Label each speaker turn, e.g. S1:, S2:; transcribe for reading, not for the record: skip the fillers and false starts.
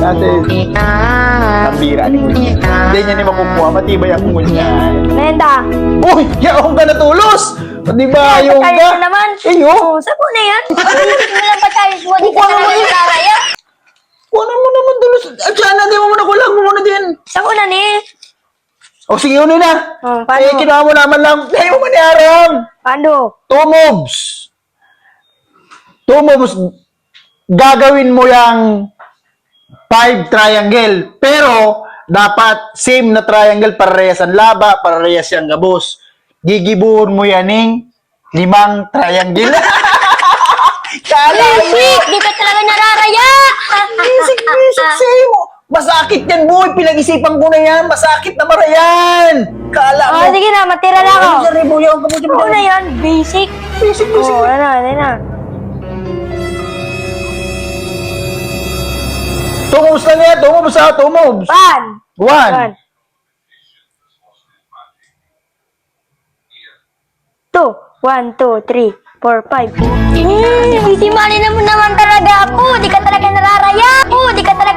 S1: natin. Nambira ni Kuya. Hindi niya ni makukuha. Matibay ang Kuya.
S2: Menda.
S1: Uy! Yaong ka natulos! Di ba yung
S2: Patay
S1: ka?
S2: mo naman.
S1: Iyo?
S2: Oh, sabo na yan. Hindi mo lang patalis mo. Di ka na lang nararaya.
S1: Kuha mo naman tulos. At sana, di mo muna kulang mo muna din.
S2: Sabo na ni.
S1: O sige, uno na.
S2: Oh, paano?
S1: Eh, kinuha mo naman lang. Dahil mo maniarang.
S2: Paano?
S1: 2 moves. 2 moves. Gagawin mo yung 5 triangle. Pero, dapat same na triangle, parehas ang laba, parehas yung gabos. Gigibuhon mo yan ng 5 triangle. Kala mo.
S2: Basic! Di ka talaga nararaya!
S1: Basic, same. Masakit yan, boy. Pinag-isipan ko na yan. Masakit na mara yan. Kala mo.
S2: Oh, sige na, matira na ako.
S1: Ano yan, buyaw ka mo dyan.
S2: Ano na yan? Basic?
S1: Basic.
S2: Oh, ano na.
S1: 2 moves lang yan. 2 moves ha. 2 moves. 1.
S2: 2. 1, 2, 3, 4, 5. Si Manny naman talaga ako. Di ka talaga nararaya. Di ka talaga